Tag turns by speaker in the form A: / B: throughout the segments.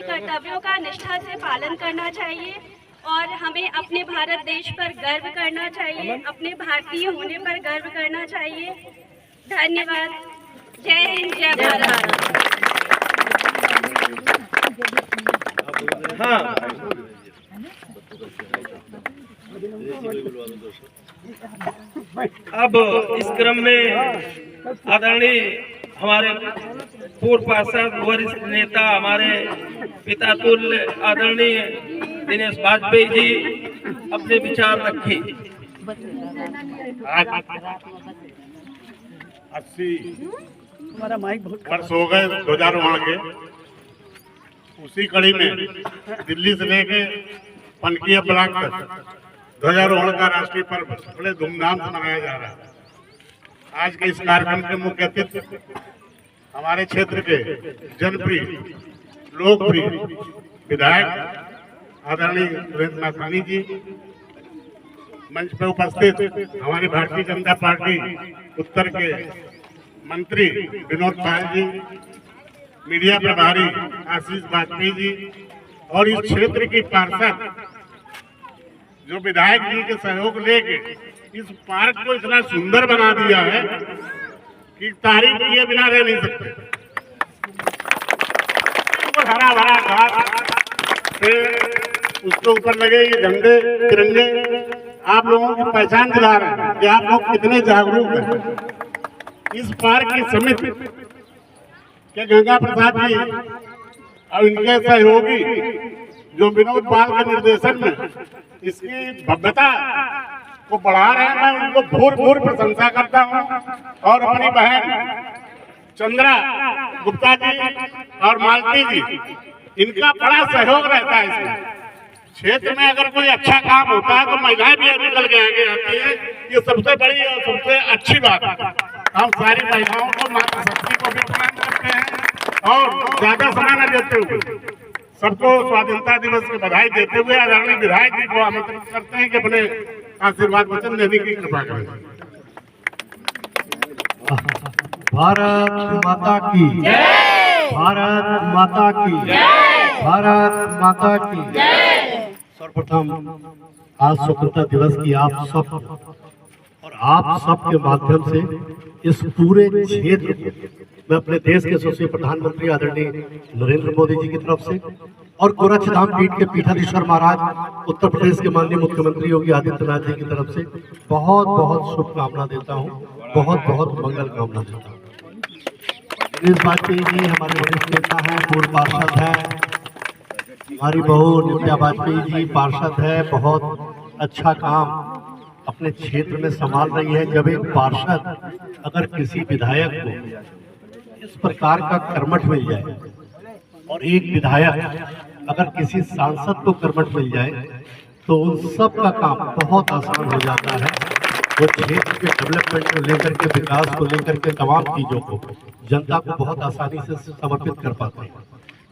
A: कर्तव्यों का निष्ठा से पालन करना चाहिए और हमें अपने भारत देश पर गर्व करना चाहिए, अपने भारतीय होने पर गर्व करना चाहिए। धन्यवाद। जय हिंद, जय भारत।
B: हाँ, अब इस क्रम में आदरणीय हमारे पूर्व पार्षद वरिष्ठ नेता हमारे पिता तुल्य आदरणीय दिनेश वाजपेयी जी अपने विचार रखे।
C: 80 वर्ष हो गए ध्वजारोहण के। उसी कड़ी में दिल्ली से लेके पनकिया ब्लॉक तक ध्वजारोहण का राष्ट्रीय पर्व बड़े धूमधाम से मनाया जा रहा है। आज के इस कार्यक्रम के मुख्य अतिथि हमारे क्षेत्र के जनप्रिय लोकप्रिय विधायक आदरणीय सुरेंद्र नाथानी जी, मंच पर उपस्थित हमारी भारतीय जनता पार्टी उत्तर के मंत्री विनोद पाल जी, मीडिया प्रभारी आशीष वाजपेयी जी और इस क्षेत्र की पार्षद जो विधायक जी के सहयोग लेके इस पार्क को इतना सुंदर बना दिया है कि तारीफ किए बिना रह नहीं सकते। हरा भरा घास, उसके ऊपर लगे ये झंडे तिरंगे आप लोगों की पहचान दिला रहे हैं कि आप लोग कितने जागरूक हैं। इस पार्क की समिति के गंगा प्रसाद जी और इनके सहयोगी जो विनोद पाल के निर्देशन में इसकी भव्यता को बढ़ा रहे हैं, मैं उनको भूर भूर प्रशंसा करता हूं। और अपनी बहन चंद्रा गुप्ता जी और मालती जी, इनका बड़ा सहयोग रहता है इसमें। क्षेत्र में अगर कोई अच्छा काम होता है तो महिलाएं भी निकल के आगे आती है। ये सबसे बड़ी और सबसे अच्छी बात है। हम सारी महिलाओं को, माता शक्ति को भी प्रणाम करते हैं और ज्यादा समय न देते हुए सबको स्वाधीनता दिवस की बधाई देते हुए आदरणीय विधायक जी को आमंत्रित करते हैं कि अपने आशीर्वाद वचन देने की कृपा करें।
D: भारत माता की जय, भारत माता की जय, भारत माता की जय। सर्वप्रथम आज स्वतंत्रता दिवस की आप सब और आप सब के माध्यम से इस पूरे क्षेत्र में अपने देश के यशस्वी प्रधानमंत्री आदरणीय नरेंद्र मोदी जी की तरफ से और गोरक्षधाम पीठ के पीठाधीश्वर महाराज उत्तर प्रदेश के माननीय मुख्यमंत्री योगी आदित्यनाथ जी की तरफ से बहुत बहुत शुभकामना देता हूं, बहुत बहुत मंगल कामना देता हूं। दिनेश वाजपेयी जी हमारे वरिष्ठ नेता हैं, पूर्व पार्षद हैं। हमारी बहू नित्या वाजपेयी जी पार्षद है, बहुत अच्छा काम अपने क्षेत्र में संभाल रही है। जब एक पार्षद अगर किसी विधायक को इस प्रकार का कर्मठ मिल जाए और एक विधायक अगर किसी सांसद को कर्मठ मिल जाए तो उन सब का काम बहुत आसान हो जाता है। वो क्षेत्र के डेवलपमेंट को लेकर के, विकास को लेकर के, तमाम चीजों को जनता को बहुत आसानी से समर्पित कर पाते हैं।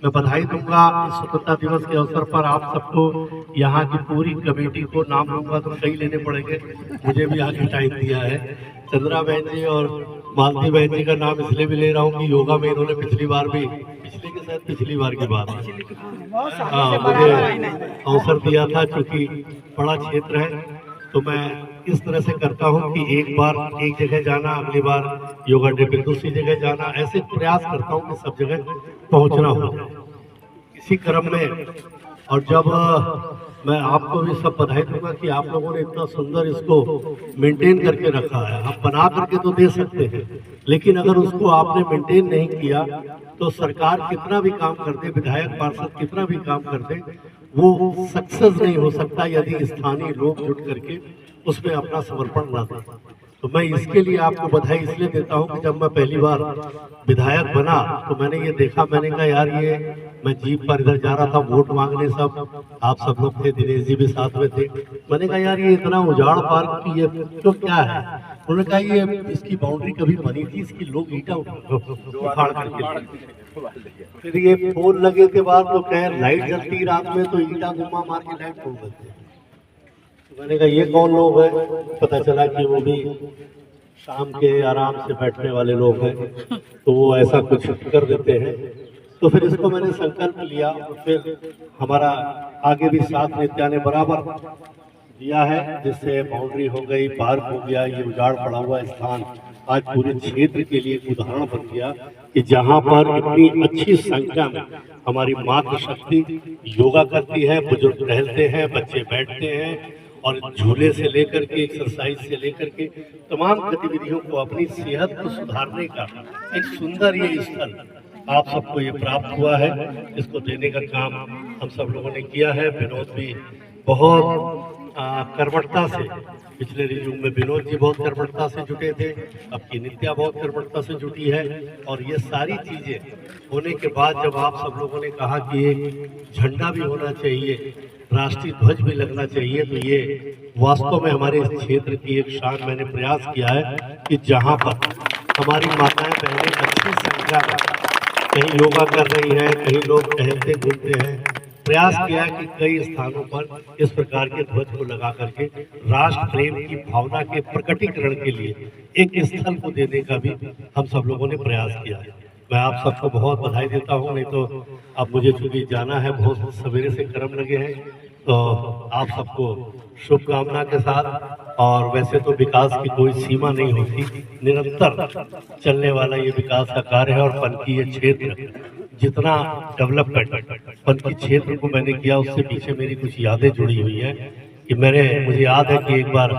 D: मैं बधाई दूंगा इस स्वतंत्रता दिवस के अवसर पर आप सबको। यहाँ की पूरी कमेटी को नाम लूंगा तो कई लेने पड़ेंगे, मुझे भी आगे टाइम दिया है। चंद्रा बहन जी और मालती बहन जी का नाम इसलिए भी ले रहा हूँ कि योगा में इन्होंने पिछली बार की बात मुझे अवसर दिया था। चूंकि बड़ा क्षेत्र है तो मैं इस तरह से करता हूं कि एक बार एक जगह जाना, अगली बार योगा डे पे दूसरी जगह जाना, ऐसे प्रयास करता हूं कि सब जगह पहुंचना हो। इसी क्रम में और जब मैं आपको भी सब बधाई दूंगा कि आप लोगों ने इतना सुंदर इसको मेंटेन करके रखा है। आप बना करके तो दे सकते हैं, लेकिन अगर उसको आपने मेंटेन नहीं किया तो सरकार कितना भी काम कर दे, विधायक पार्षद कितना भी काम कर दे, वो सक्सेस नहीं हो सकता यदि स्थानीय लोग जुट करके उसमें अपना समर्पण ना दें। तो मैं इसके लिए आपको बधाई इसलिए देता हूं कि जब मैं पहली बार विधायक बना तो मैंने ये देखा, मैंने कहा यार ये मैं जीप पर इधर जा रहा था वोट मांगने, सब आप सब लोग थे, दिनेश जी भी साथ में थे। मैंने कहा यार ये इतना उजाड़ पार्क की ये तो क्या है। उन्होंने कहा ये इसकी बाउंड्री कभी बनी थी, इसकी लोग ईंटा उखाड़ करके, फिर ये पोल लगे के बाद तो कह लाइट जलती रात में तो ईंटा गुम्मा मार के लाइट खोल देते हैं। मैंने कहा ये कौन लोग हैं, पता चला कि वो भी शाम के आराम से बैठने वाले लोग हैं, तो वो ऐसा कुछ कर देते हैं। तो फिर इसको मैंने संकल्प लिया और फिर हमारा आगे भी साथ नित्या ने बराबर दिया है, जिससे बाउंड्री हो गई, पार्क हो गया, ये उजाड़ पड़ा हुआ स्थान आज पूरे क्षेत्र के लिए एक उदाहरण बन गया कि जहाँ पर इतनी अच्छी संख्या में हमारी मातृशक्ति योगा करती है, बुजुर्ग टहलते हैं, बच्चे बैठते हैं और झूले से लेकर के एक्सरसाइज से लेकर के तमाम गतिविधियों को अपनी सेहत को सुधारने का एक सुंदर ये स्थल आप सबको ये प्राप्त हुआ है। इसको देने का काम हम सब लोगों ने किया है। विनोद भी बहुत कर्मठता से, पिछले रिज्यूम में विनोद जी बहुत कर्मठता से जुटे थे, अब की नित्या बहुत कर्मठता से जुटी है। और ये सारी चीजें होने के बाद जब आप सब लोगों ने कहा कि एक झंडा भी होना चाहिए, राष्ट्रीय ध्वज भी लगना चाहिए, तो ये वास्तव में हमारे इस क्षेत्र की एक शान मैंने प्रयास किया है कि जहाँ पर हमारी माताएं बहनें अच्छी संख्या में कहीं योगा कर रही हैं, कहीं लोग टहलते घूमते हैं, प्रयास किया है कि कई स्थानों पर इस प्रकार के ध्वज को लगा करके राष्ट्र प्रेम की भावना के प्रकटीकरण के लिए एक स्थल को देने का भी हम सब लोगों ने प्रयास किया है। मैं आप सबको बहुत बधाई देता हूं। नहीं तो अब मुझे चूंकि जाना है, बहुत सवेरे से कर्म लगे हैं, तो आप सबको शुभकामना के साथ। और वैसे तो विकास की कोई सीमा नहीं होती, निरंतर चलने वाला ये विकास का कार्य है। और पनकी ये क्षेत्र जितना डेवलपमेंट पनकी क्षेत्र को मैंने किया, उससे पीछे मेरी कुछ यादें जुड़ी हुई है कि मुझे याद है कि एक बार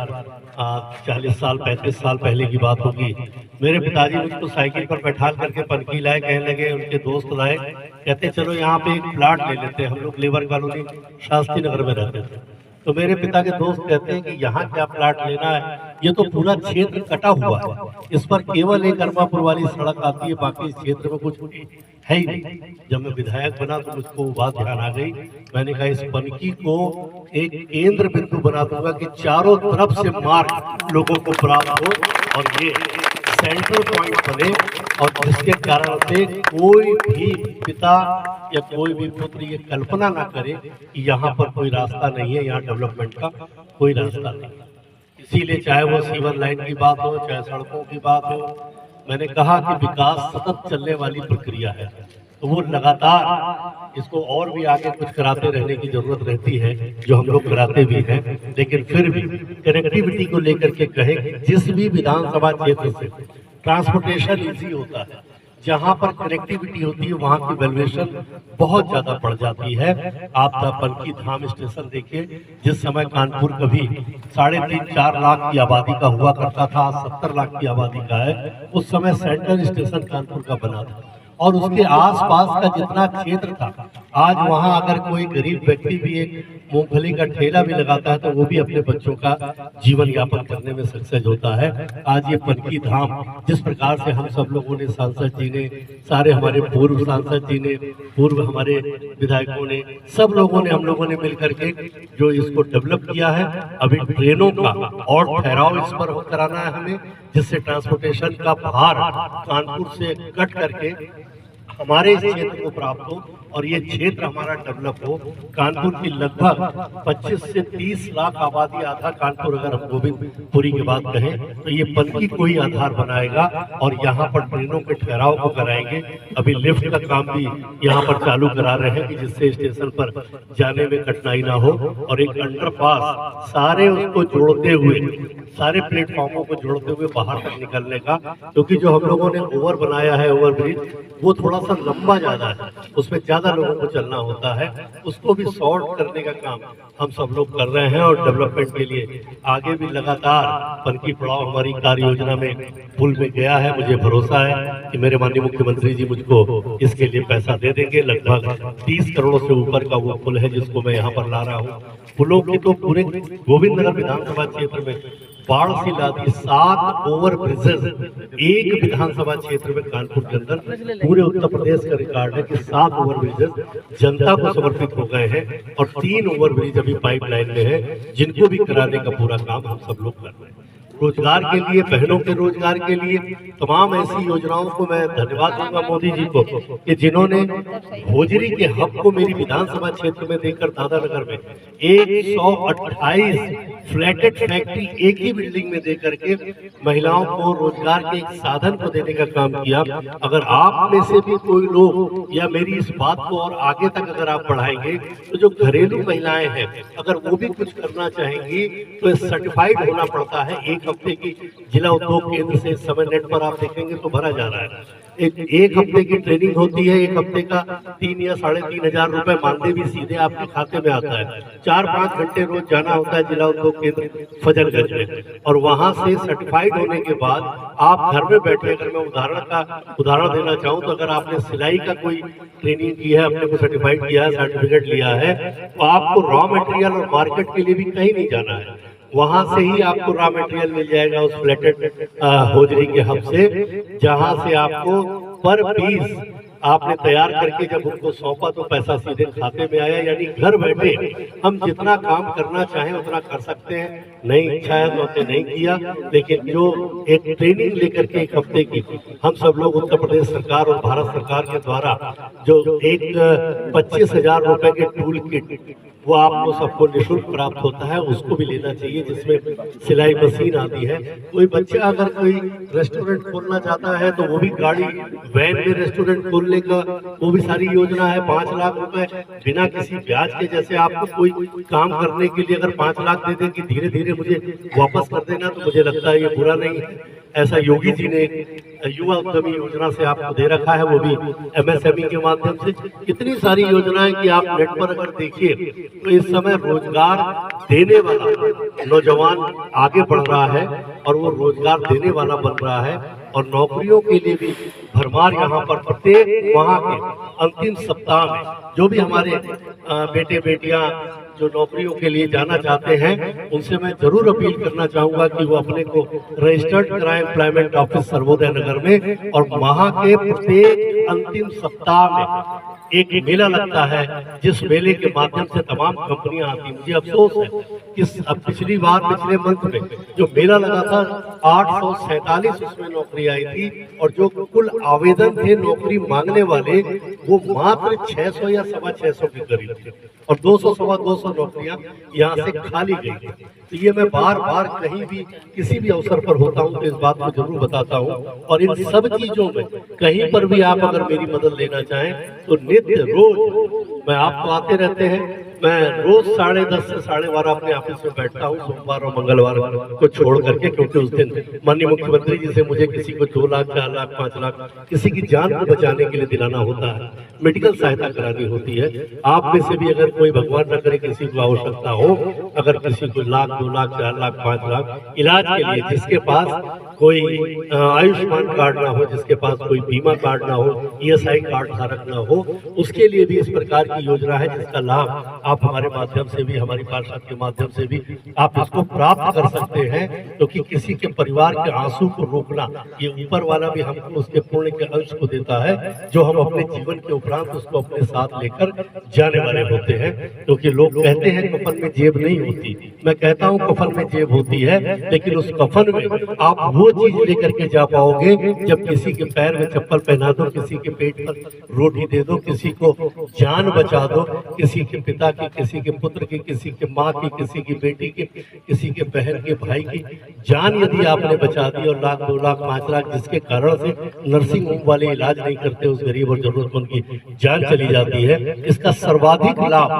D: 40 साल 35 साल पहले की बात होगी, मेरे पिताजी मुझको साइकिल पर बैठा करके पनकी लाए, कहने लगे, उनके दोस्त लाए, कहते चलो यहाँ पे एक प्लाट ले लेते हैं। हम लोग लेबर कॉलोनी शास्त्री नगर में रहते थे, तो मेरे पिता के दोस्त कहते हैं कि यहाँ क्या प्लाट लेना है, ये तो पूरा क्षेत्र कटा हुआ है, इस पर केवल एक अरमापुर वाली सड़क आती है, बाकी इस क्षेत्र में कुछ है ही नहीं। जब मैं विधायक बना तो मुझको वो बात ध्यान आ गई। मैंने कहा इस पनकी को एक केंद्र बिंदु बना दूंगा कि चारों तरफ से मार्ग लोगों को प्राप्त हो और ये सेंट्रल पॉइंट बने, और जिसके कारण से कोई भी पिता या कोई भी पुत्र ये कल्पना ना करे कि यहाँ पर कोई रास्ता नहीं है, यहाँ डेवलपमेंट का कोई रास्ता नहीं। इसीलिए चाहे वो सीवर लाइन की बात हो, चाहे सड़कों की बात हो, मैंने कहा कि विकास सतत चलने वाली प्रक्रिया है, तो वो लगातार इसको और भी आगे कुछ कराते रहने की जरूरत रहती है, जो हम लोग कराते भी हैं। लेकिन फिर भी कनेक्टिविटी को लेकर के कहें कि जिस भी विधानसभा क्षेत्र से ट्रांसपोर्टेशन इजी होता है, जहाँ पर कनेक्टिविटी होती है, वहाँ की वैल्यूएशन बहुत ज्यादा बढ़ जाती है। आप पनकी धाम स्टेशन देखिए, जिस समय कानपुर कभी 3.5-4 लाख की आबादी का हुआ करता था, 70 लाख की आबादी का है, उस समय सेंट्रल स्टेशन कानपुर का बना था, और उसके आसपास का जितना क्षेत्र था, आज वहां अगर कोई गरीब व्यक्ति भी एक मूंगफली का ठेला भी लगाता है तो वो भी अपने बच्चों का जीवन यापन करने में सक्सेस होता है। आज ये पनकी धाम जिस प्रकार से हम सब लोगों ने, सांसद जी ने, सारे हमारे पूर्व सांसद जी ने, पूर्व हमारे विधायकों ने, सब लोगों ने, हम लोगों ने मिलकर के जो इसको डेवलप किया है, अभी ट्रेनों का और ठहराव इस पर कराना है हमें, जिससे ट्रांसपोर्टेशन का भार कानपुर से कट करके हमारे इस क्षेत्र को प्राप्त हो और ये क्षेत्र हमारा डेवलप हो। कानपुर की लगभग 25 से 30 लाख आबादी, आधा कानपुर अगर हम गोविंदपुरी की बात कहें, तो ये पनकी को ही आधार बनाएगा और यहाँ पर ट्रेनों के ठहराव को कराएंगे। अभी लिफ्ट का काम भी यहाँ पर चालू करा रहे हैं कि जिससे स्टेशन पर जाने में कठिनाई ना हो, और एक अंडरपास सारे उसको जोड़ते हुए, सारे प्लेटफॉर्मों को जोड़ते हुए बाहर तक निकलने का, क्योंकि जो हम लोगों ने ओवर बनाया है, ओवरब्रिज, वो थोड़ा सा लंबा ज्यादा है, उसमें ज्यादा लोगों को चलना होता है, उसको भी शॉर्ट करने का काम हम सब लोग कर रहे हैं। और डेवलपमेंट के लिए आगे भी लगातार पनकी पड़ाव हमारी कार्य योजना में पुल में गया है। मुझे भरोसा है कि मेरे माननीय मुख्यमंत्री जी मुझको इसके लिए पैसा दे देंगे। लगभग 30 करोड़ से ऊपर का वो पुल है जिसको मैं यहाँ पर ला रहा हूँ। पुलों की तो पूरे गोविंदनगर विधानसभा क्षेत्र में बाढ़ से लादी 7 ओवर ब्रिजेस एक विधानसभा क्षेत्र में, कानपुर के अंदर पूरे उत्तर प्रदेश का रिकॉर्ड है कि 7 ओवर ब्रिजेस जनता को समर्पित हो गए हैं और 3 ओवर ब्रिज अभी पाइपलाइन में है, जिनको भी कराने का पूरा काम हम सब लोग कर रहे हैं। रोजगार के लिए, बहनों के रोजगार के लिए तमाम ऐसी योजनाओं को मैं धन्यवाद दूंगा मोदी जी को कि जिन्होंने होजरी के हब को मेरी विधानसभा क्षेत्र में देकर दादा नगर में 128 फ्लैटेड फैक्ट्री एक ही बिल्डिंग में दे करके महिलाओं को रोजगार के एक साधन को देने का काम किया। अगर आप में से भी कोई लोग या मेरी इस बात को और आगे तक अगर आप बढ़ाएंगे तो जो घरेलू महिलाएं हैं अगर वो भी कुछ करना चाहेंगी तो सर्टिफाइड होना पड़ता है। एक हफ्ते की जिला उद्योग केंद्र से इस समय नेट पर आप देखेंगे तो भरा जा रहा है। एक हफ्ते की ट्रेनिंग होती है, एक हफ्ते का 3 या 3.5 हजार रुपए मानदेय भी सीधे आपके खाते में आता है। 4-5 घंटे रोज जाना होता है जिला उद्योग केंद्र फजलगंज में, और वहां से सर्टिफाइड होने के बाद आप घर में बैठे, अगर मैं उदाहरण देना चाहूँ तो अगर आपने सिलाई का कोई ट्रेनिंग की है, अपने को सर्टिफाइड किया है, सर्टिफिकेट लिया है, तो आपको रॉ मटेरियल और मार्केट के लिए भी कहीं नहीं जाना है। वहां से ही आपको रॉ मटेरियल मिल जाएगा उस फ्लैटेड होजरी के हब से, जहां से आपको पर पीस आपने तैयार करके जब उनको सौंपा तो पैसा सीधे खाते में आया। यानी घर बैठे हम जितना काम करना चाहें उतना कर सकते हैं। नहीं इच्छा है तो हमने नहीं किया, लेकिन जो एक ट्रेनिंग लेकर के एक हफ्ते की हम सब लोग उत्तर प्रदेश सरकार और भारत सरकार के द्वारा जो एक 25,000 रुपए के टूल किट वो आपको सबको निःशुल्क प्राप्त होता है, उसको भी लेना चाहिए, जिसमें सिलाई मशीन आती है। कोई बच्चा अगर कोई रेस्टोरेंट खोलना चाहता है तो वो भी गाड़ी वैन में रेस्टोरेंट खोलने का वो भी सारी योजना है। 5 लाख रुपए बिना किसी ब्याज के, जैसे आपको कोई काम करने के लिए अगर 5 लाख दे दें कि धीरे धीरे मुझे वापस कर देना, तो मुझे लगता है ये बुरा नहीं है। ऐसा योगी जी ने युवा उद्यमी योजना से आपको दे रखा है, वो भी MSME के माध्यम से। कितनी सारी योजनाएं कि आप नेट पर अगर देखिए तो इस समय रोजगार देने वाला नौजवान आगे बढ़ रहा है और वो रोजगार देने वाला बन रहा है। और नौकरियों के लिए भी भरमार यहाँ पर प्रत्येक माह के अंतिम सप्ताह में जो भी हमारे बेटे बेटियां जो नौकरियों के लिए जाना चाहते हैं, उनसे मैं जरूर अपील करना चाहूंगा कि वो अपने को रजिस्टर्ड कराएं एम्प्लॉयमेंट ऑफिस सर्वोदय नगर में। और माह के प्रत्येक अंतिम सप्ताह में एक मेला लगता है, जिस मेले के माध्यम से तमाम कंपनियां आती। मुझे अफसोस है कि पिछले मंथ में जो मेला लगा था 847 उसमें नौकरी आई थी, और जो कुल आवेदन थे नौकरी मांगने वाले वो मात्र 600 या 650 के करीब थे, और 200-225 नौकरियां यहाँ से खाली गई थी। तो ये मैं बार बार कहीं भी किसी भी अवसर पर होता हूँ तो इस बात को जरूर बताता हूँ। और इन सब चीजों में कहीं पर भी आप अगर मेरी मदद लेना चाहें तो नित्य रोज मैं आपको आते रहते हैं, मैं रोज 10:30 से 12:30 अपने ऑफिस में बैठता हूँ, सोमवार और मंगलवार को छोड़ करके, क्योंकि उस दिन माननीय मुख्यमंत्री जी से मुझे किसी को 2 लाख 4 लाख 5 लाख किसी की जान को बचाने के लिए दिलाना होता है, मेडिकल सहायता करानी होती है। आप में से भी अगर कोई भगवान न करे किसी को आवश्यकता हो, अगर किसी को 1 लाख 2 लाख 4 लाख 5 लाख इलाज के लिए, जिसके पास कोई आयुष्मान कार्ड ना हो, जिसके पास कोई बीमा कार्ड ना हो, ESI कार्ड धारक ना हो, उसके लिए भी इस प्रकार की योजना है, जिसका लाभ आप हमारे माध्यम से भी, हमारी पार्षद के माध्यम से भी आप इसको प्राप्त कर सकते हैं। क्योंकि किसी के परिवार के आंसू को रोकना, ये ऊपर वाला भी हमको उसके पुण्य के अंश को देता है, जो हम अपने जीवन के उपरांत उसको अपने साथ लेकर जाने वाले होते हैं। क्योंकि लोग कहते हैं कफन में जेब नहीं होती, मैं कहता हूँ कफन में जेब होती है, लेकिन उस कफन में आप वो चीज लेकर के जा पाओगे जब किसी के पैर में चप्पल पहना दो, किसी के पेट पर रोटी दे दो, किसी को जान बचा दो, किसी के पिता की, किसी के पुत्र की, किसी के माँ की, किसी की बेटी की, किसी के बहन के भाई की जान यदि आपने बचा दी, और 1 लाख 2 लाख 5 लाख जिसके कारण से नर्सिंग होम वाले इलाज नहीं करते, उस गरीब और जरूरतमंद की जान चली जाती है, इसका सर्वाधिक लाभ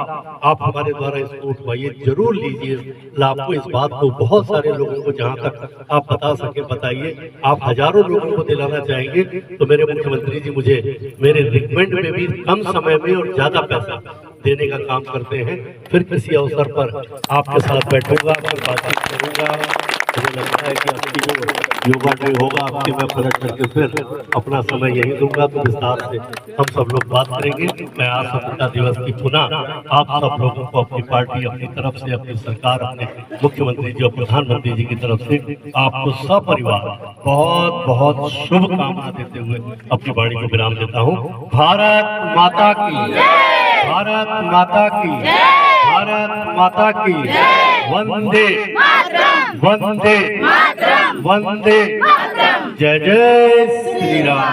D: आप हमारे द्वारा इसको उठवाइए, जरूर लीजिए लाभ को। इस बात को बहुत सारे लोगों को जहाँ तक आप बता सके बताइए। आप हजारों लोगों को दिलाना चाहेंगे तो मेरे मुख्यमंत्री जी मुझे मेरे रिकमेंड में भी कम समय में और ज्यादा पैसा देने का काम करते हैं। फिर किसी अवसर पर आपके साथ बैठूंगा, फिर बातचीत करूंगा। मुझे लगता है कि आपकी जो योगा डे होगा, आपकी मैं पलट करके फिर अपना समय यही दूंगा, तो विस्तार से हम सब लोग बात करेंगे। मैं आज स्वतंत्रता दिवस की पुनः आप सब लोगों को अपनी पार्टी, अपनी तरफ से, अपनी सरकार, अपने मुख्यमंत्री जी और प्रधानमंत्री जी की तरफ से आपको सपरिवार बहुत बहुत शुभकामना देते हुए अपनी वाणी को विराम देता हूँ। भारत माता की, भारत माता की, भारत माता की, वंदे वंदे वंदे, जय जय श्री राम।